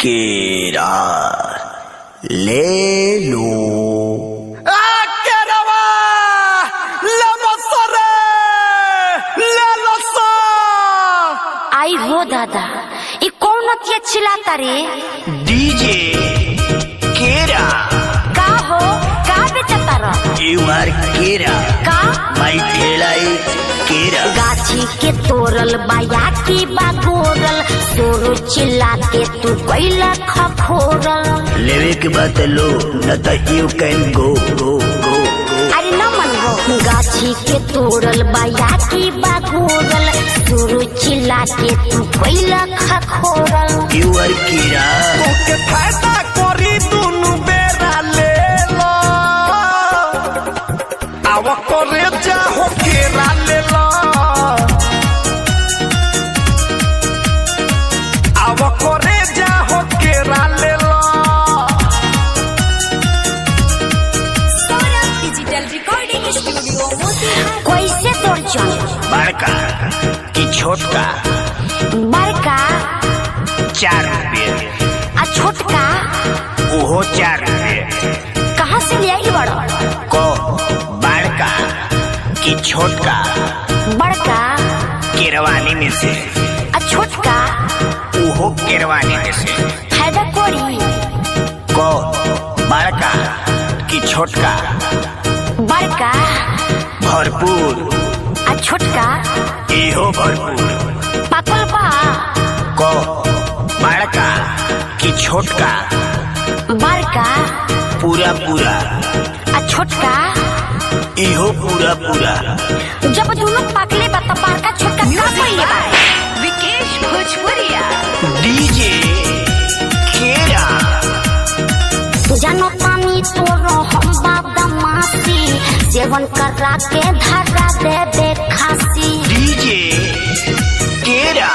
केरा ले लो। आई हो दादा, ये कौन अतिया चिल्लाता रे? डीजे केरा। का हो, का बेचता रह? यू आर केरा। का? माई ठेला इज केरा। गाछी के तोरल बाया की बागोरल, सोरो चिल्ला के तू कैला खखोरल। लेवे के बात लो, न तो यू कैन गो गो गो। अरे न मन हो। गाछी के तोरल बाया की बागोरल, सोरो चिल्ला के तू कैला खखोरल। यू आर केरा। तोके फायदा करी दुनु बेरा ले लो, आवा करे जाहो केरा ले लो, आवा करे जाहो केरा ले लो। Saurabh digital recording studio Motihari. कैसे तोड़ चल? बड़का की छोटका? बड़का 4 रुपये। आ छोटका? ओहो 4 रुपये। कहाँ से ले आई बड़ा? को बड़का की छोटका? बड़का केरवानी में से। आ छोटका? ओहो केरवानी में से। फायदा कोरी। को बड़का की छोटका? बड़का भरपूर। आ छोटका? इहो भरपूर। पाकल बा? को बड़का की छोटका? बड़का पूरा पूरा। आ छोटका? इहो पूरा पूरा। जब दोनों पाकले बा त बड़का छोटका का पहिले बा? विकेश भोजपुरिया। डीजे केरा। जानो पानी तोरो हम बदमाशी, सेवन करा के धरा दे दे खासी। डीजे केरा।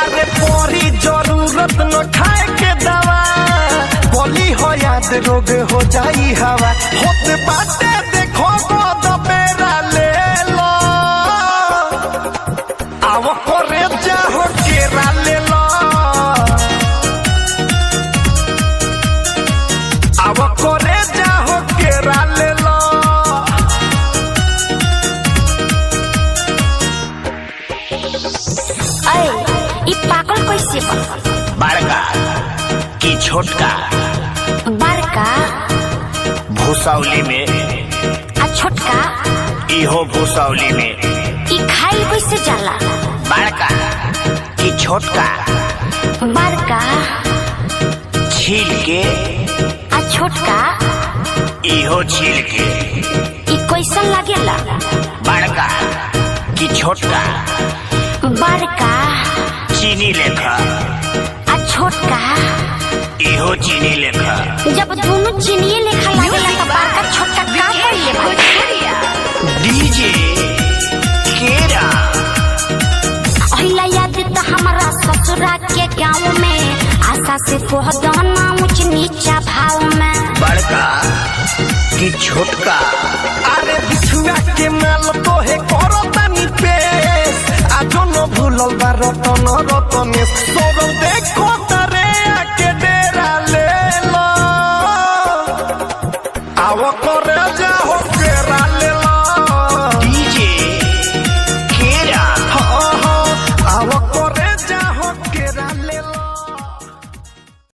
अरे पोरी जरूरत न खाए के दवा, बोली हो याद रोग हो जाई हवा। होते बाटे देखो गोद बेरा ले लो, आवा करे जाहो केरा ले लो, आवा करे जाहो केरा ले लो। ऐ ई पाकल कैसे बा? बड़का की छोटका? बड़का भूसौली में। आ छोटका? इहो भूसौली में। ई खाई कैसे जाला? बड़का की छोटका? बड़का छील के। आ छोटका? इहो छील के। ई कैसन लागेला? बड़का की छोटका? बड़का चीनी लेखा। आ छोटका? इहो चीनी लेखा। जब दोनों चीनिए लेखा लागेला त बड़का छोटका का पहिले बा? भोजपुरिया। डीजे केरा। अहिला याद त हमारा ससुरा के गाँव में, आशा से कह दना ऊंच नीचा भाव में। बड़का की छोटका? अरे बिछुआ के माल तो है करो तनी पेश, आजो न भूलल बा रतन रतनेश। सोरो देखो